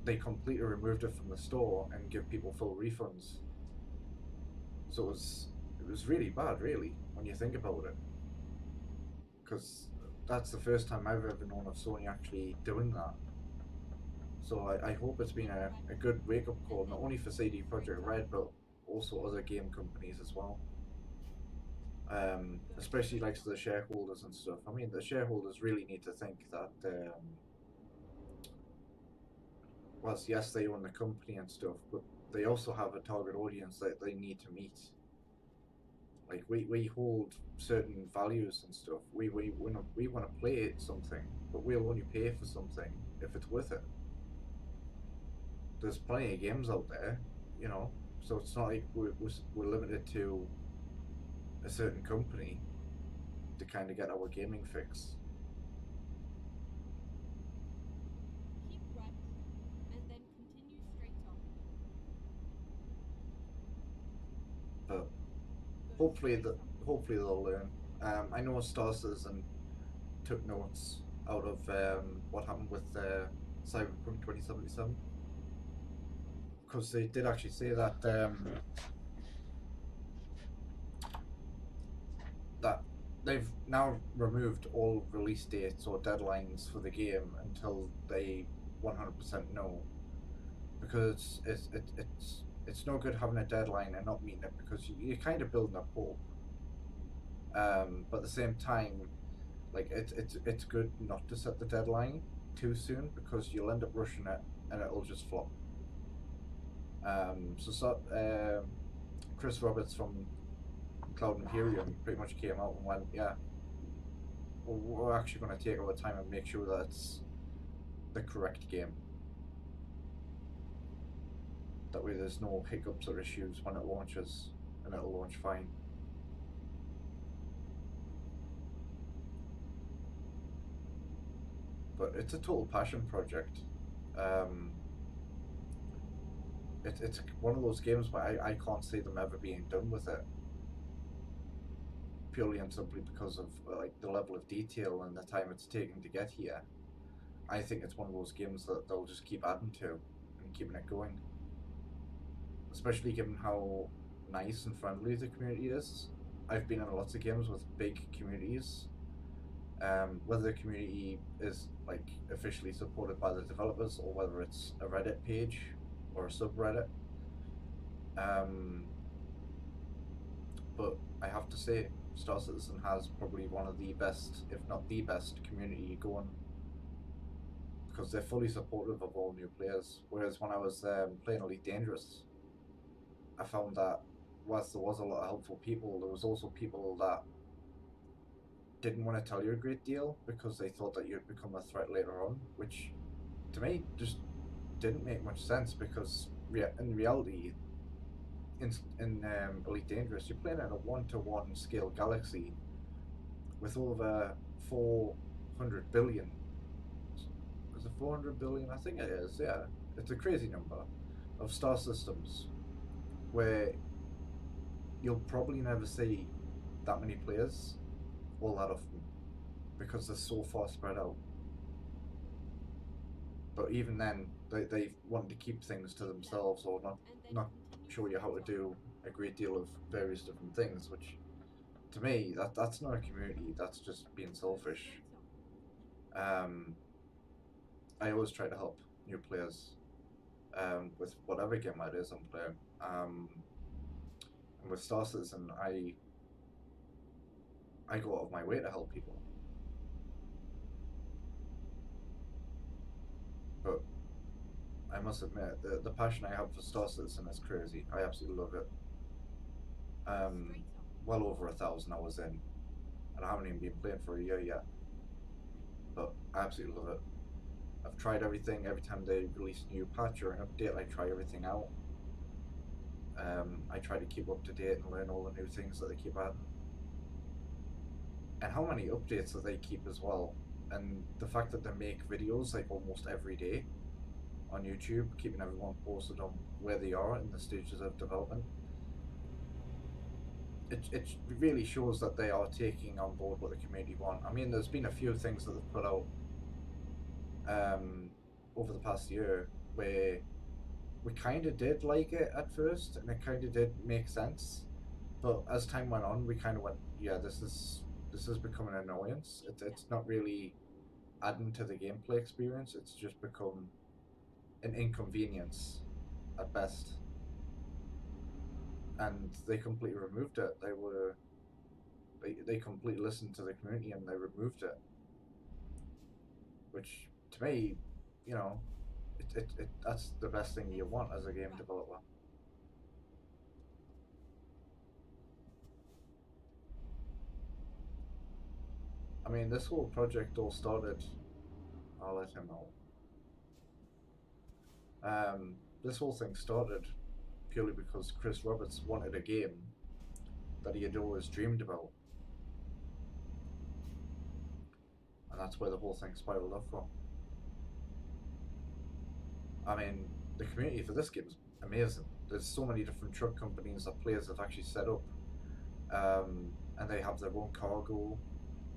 they completely removed it from the store and give people full refunds. So it was really bad, really, when you think about it. Because that's the first time I've ever known of Sony actually doing that. So I hope it's been a good wake-up call, not only for CD Projekt Red, but also other game companies as well. Especially like to the shareholders and stuff. I mean, the shareholders really need to think that, whilst yes, they own the company and stuff, but they also have a target audience that they need to meet. Like we hold certain values and stuff. We want to play something, but we'll only pay for something if it's worth it. There's plenty of games out there, you know, so it's not like we're limited to a certain company to kind of get our gaming fix.
Keep right, and then continue straight on.
But
Go
hopefully
straight on.
hopefully they'll learn. I know Star Citizen took notes out of what happened with Cyberpunk 2077, because they did actually say that that they've now removed all release dates or deadlines for the game until they 100% know, because it's no good having a deadline and not meeting it, because you're kind of building up hope. But at the same time, like it's good not to set the deadline too soon, because you'll end up rushing it and it'll just flop. Chris Roberts from Cloud Imperium pretty much came out and went, yeah, we're actually going to take our time and make sure that it's the correct game. That way there's no hiccups or issues when it launches, and it'll launch fine. But it's a total passion project. It's one of those games where I can't see them ever being done with it, purely and simply because of like the level of detail and the time it's taken to get here. I think it's one of those games that they'll just keep adding to and keeping it going, especially given how nice and friendly the community is. I've been in lots of games with big communities. Whether the community is like officially supported by the developers or whether it's a Reddit page or a subreddit. But I have to say, Star Citizen has probably one of the best, if not the best, community going, because they're fully supportive of all new players. Whereas when I was playing Elite Dangerous, I found that whilst there was a lot of helpful people, there was also people that didn't want to tell you a great deal because they thought that you'd become a threat later on, which to me just didn't make much sense, because in reality, in Elite Dangerous, you're playing at a 1-to-1 scale galaxy with over 400 billion. Is it 400 billion? I think it is, yeah. It's a crazy number of star systems where you'll probably never see that many players all that often, because they're so far spread out. But even then, they want to keep things to themselves, or not show you how to do a great deal of various different things, which to me that's not a community, that's just being selfish. I always try to help new players with whatever game it is I'm playing. And with Star Citizen, I go out of my way to help people. I must admit, the passion I have for Star Citizen is crazy. I absolutely love it.
Straight on.
Well over 1,000 hours in, and I haven't even been playing for a year yet. But I absolutely love it. I've tried everything. Every time they release a new patch or an update, I try everything out. I try to keep up to date and learn all the new things that they keep adding. And how many updates that they keep as well. And the fact that they make videos like almost every day on YouTube, keeping everyone posted on where they are in the stages of development. It really shows that they are taking on board what the community want. I mean, there's been a few things that they've put out over the past year where we kind of did like it at first, and it kind of did make sense. But as time went on, we kind of went, yeah, this is becoming an annoyance. It's not really adding to the gameplay experience. It's just become an inconvenience at best. And they completely removed it. They completely listened to the community and they removed it. Which to me, you know, that's the best thing you want as a game developer. I mean, this whole project all started. I'll let him know. This whole thing started purely because Chris Roberts wanted a game that he had always dreamed about, and that's where the whole thing spiraled off from. I mean, the community for this game is amazing. There's so many different truck companies that players have actually set up, and they have their own cargo,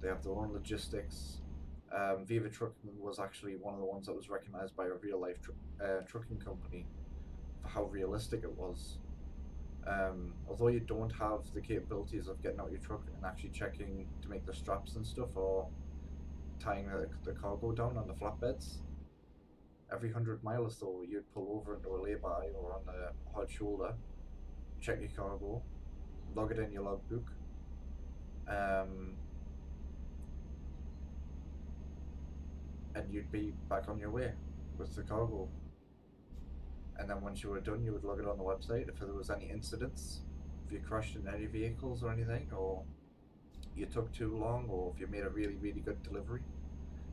they have their own logistics. Viva Trucking was actually one of the ones that was recognized by a real life trucking company for how realistic it was. Although you don't have the capabilities of getting out your truck and actually checking to make the straps and stuff, or tying the cargo down on the flatbeds, every 100 mile or so you'd pull over into a lay-by or on the hard shoulder, check your cargo, log it in your logbook, and you'd be back on your way with the cargo. And then once you were done, you would log it on the website. If there was any incidents, if you crashed in any vehicles or anything, or you took too long, or if you made a really, really good delivery,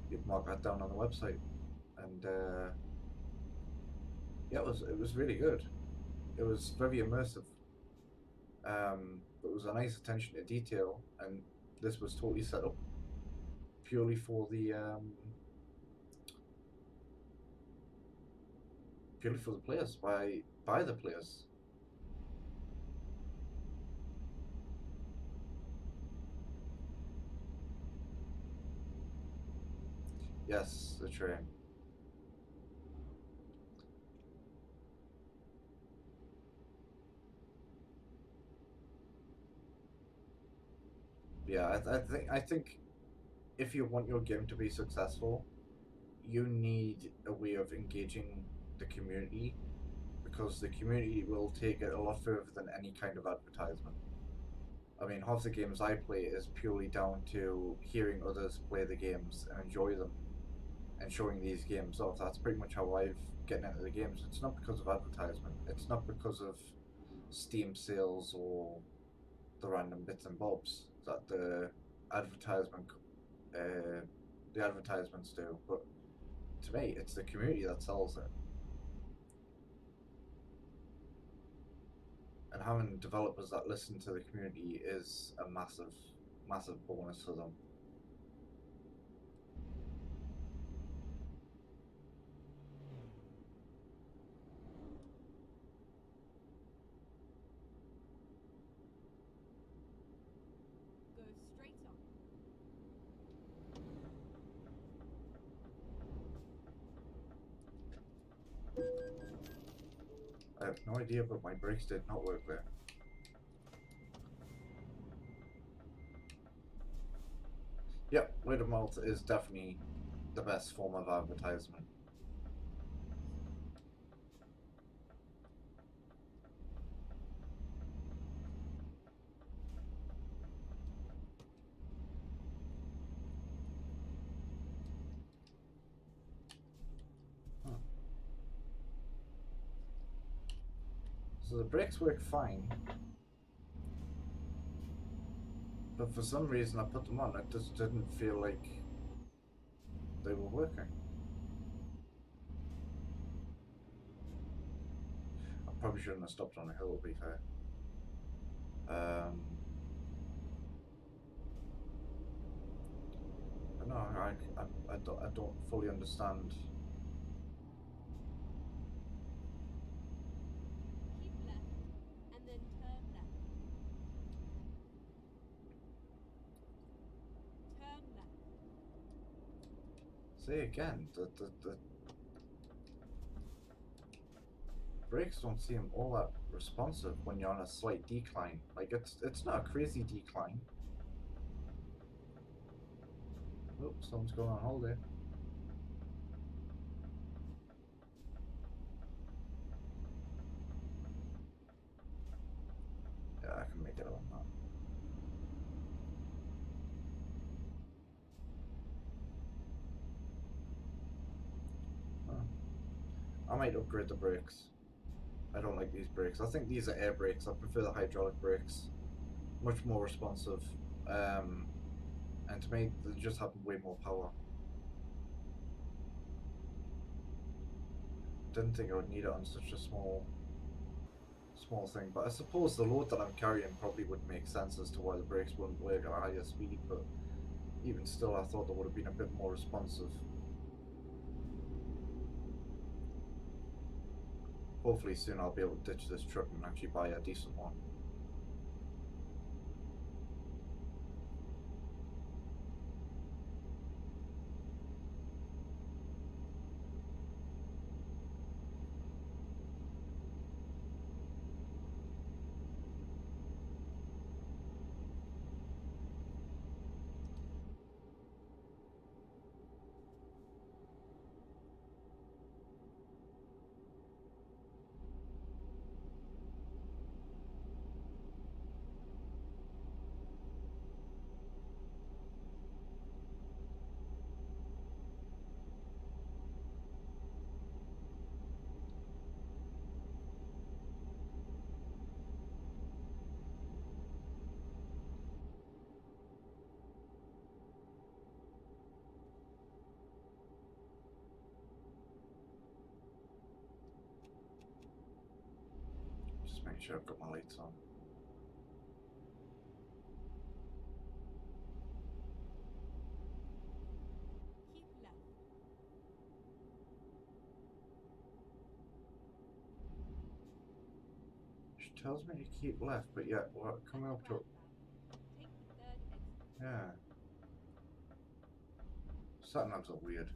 you'd mark that down on the website. And yeah, it was really good. It was very immersive. It was a nice attention to detail, and this was totally set up purely for the players by the players. Yes, the train. Yeah, I think if you want your game to be successful, you need a way of engaging the community, because the community will take it a lot further than any kind of advertisement. I mean, half the games I play is purely down to hearing others play the games and enjoy them and showing these games off. That's pretty much how I've gotten into the games. It's not because of advertisement. It's not because of Steam sales or the random bits and bobs that advertisement the advertisements do. But to me, it's the community that sells it. And having developers that listen to the community is a massive, massive bonus for them.
Go straight on.
I have no idea, but my brakes did not work there. Yep, word of mouth is definitely the best form of advertisement. So the brakes work fine, but for some reason I put them on, it just didn't feel like they were working. I probably shouldn't have stopped on a hill, to be fair. But no, I don't fully understand.
Keep left, and then turn left. Turn left.
See again, the brakes don't seem all that responsive when you're on a slight decline. Like it's not a crazy decline. Oh, someone's going on holiday. Yeah, I can make it on that. I might upgrade the brakes. I don't like these brakes. I think these are air brakes. I prefer the hydraulic brakes. Much more responsive. And to me, they just have way more power. Didn't think I would need it on such a small thing, but I suppose the load that I'm carrying probably would make sense as to why the brakes wouldn't work at a higher speed, but even still I thought they would have been a bit more responsive. Hopefully soon I'll be able to ditch this truck and actually buy a decent one. Just make sure I've got my lights on.
Keep left.
She tells me to keep left, but yet we're coming up to...
Take the third exit.
Yeah. Sat-navs are weird.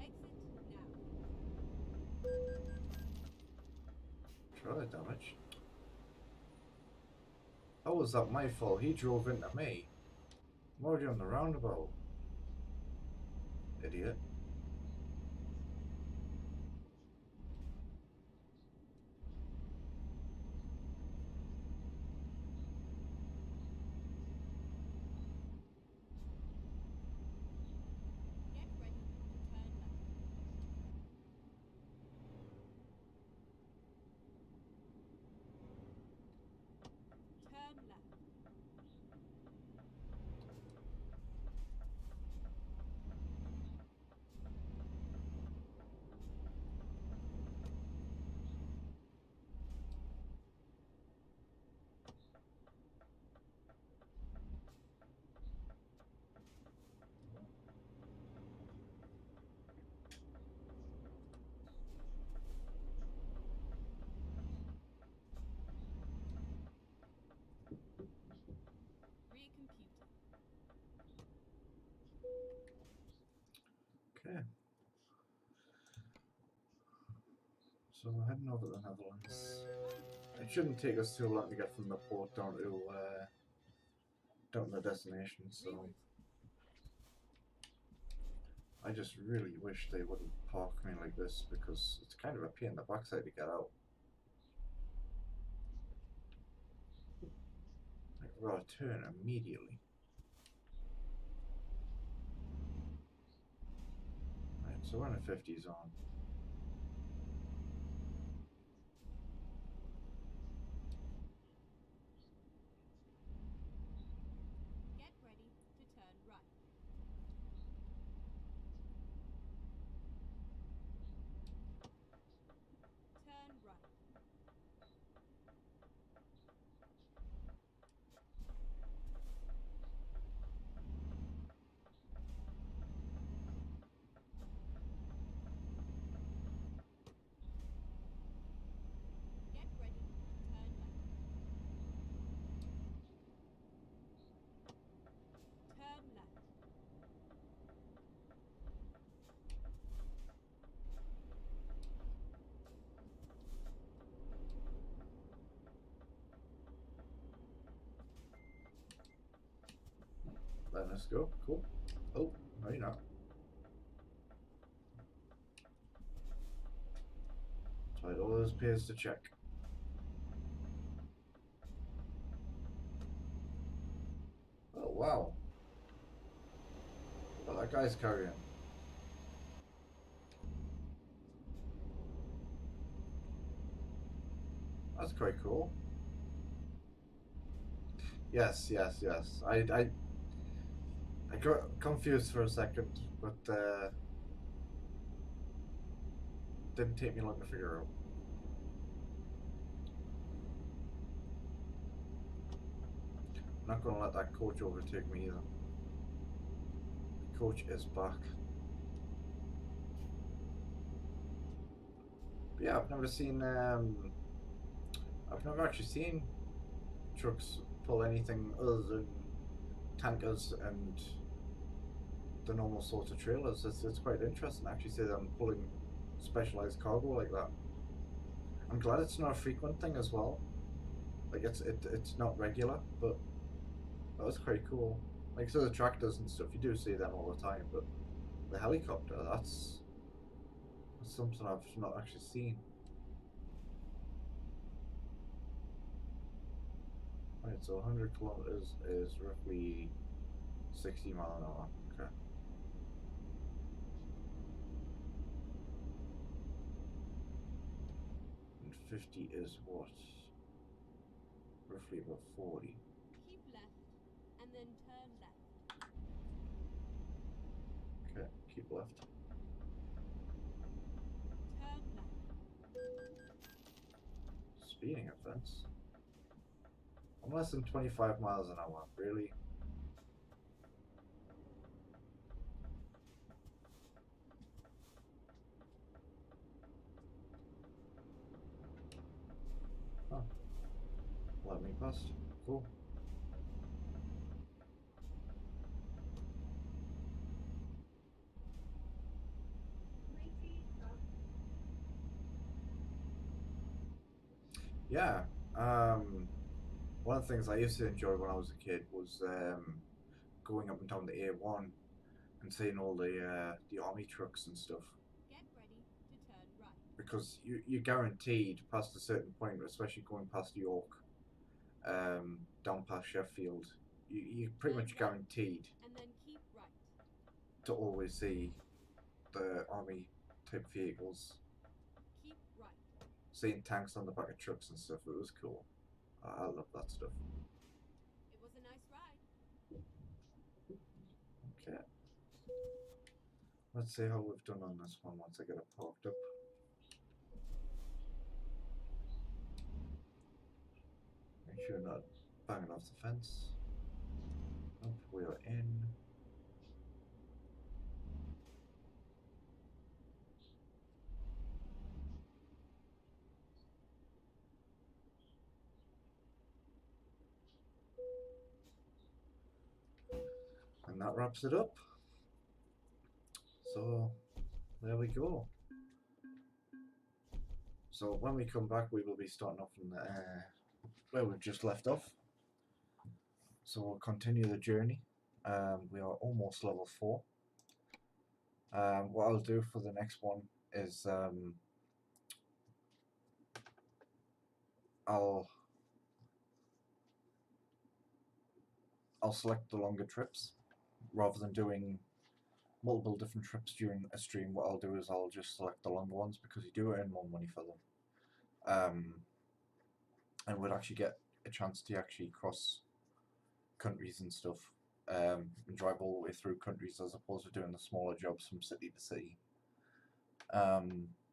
Exit now.
Trailer damage. How was that my fault? He drove into me. I'm already on the roundabout. Idiot.
Get ready to turn left. Turn left. Recomputing.
Okay. So we're heading over to the Netherlands. It shouldn't take us too long to get from the port down to the destination, so
Reroute.
I just really wish they wouldn't park me like this because it's kind of a pain in the backside to get out. Like, we've got to turn immediately. Right, so we're in a 50 zone.
Get ready to turn right. Turn right. Get ready to turn left. Turn left.
Letting us go. Cool. Oh, no, you're not. So it always pays to check. Oh, wow. Well, that guy's carrying. That's quite cool. Yes, yes, yes. I got confused for a second, but didn't take me long to figure out. I'm not gonna let that coach overtake me either. The coach is back. But yeah, I've never actually seen trucks pull anything other than tankers and the normal sorts of trailers. It's quite interesting to actually see them pulling specialized cargo like that. I'm glad it's not a frequent thing as well. Like it's not regular, but that was quite cool. Like so the tractors and stuff, you do see them all the time, but the helicopter, that's something I've not actually seen. Right, so 100 kilometers is roughly 60 mile an hour. Okay. And 50 is what? Roughly about 40.
Keep left and then turn left.
Okay, keep left.
Turn left.
Speeding offense. I'm less than 25 miles an hour, really? Huh. Let me past. Cool. Yeah. One of the things I used to enjoy when I was a kid was going up and down the A1 and seeing all the army trucks and stuff.
Get ready to turn right.
Because you're guaranteed past a certain point, especially going past York, down past Sheffield, you're pretty much guaranteed
And then keep right.
to always see the army type vehicles.
Keep right.
Seeing tanks on the back of trucks and stuff, it was cool. I love that stuff.
It was a nice ride.
Okay. Let's see how we've done on this one once I get it parked up. Make sure you're not banging off the fence. Nope, we are in. And that wraps it up. So there we go. So when we come back, we will be starting off in where we've just left off. So we'll continue the journey. We are almost level 4. What I'll do for the next one is I'll select the longer trips rather than doing multiple different trips during a stream. What I'll do is I'll just select the longer ones because you do earn more money for them, and would actually get a chance to actually cross countries and stuff, and drive all the way through countries as opposed to doing the smaller jobs from city to city. But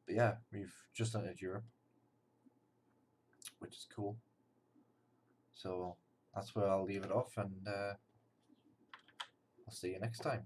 yeah, we've just entered Europe, which is cool. So that's where I'll leave it off, and I'll see you next time.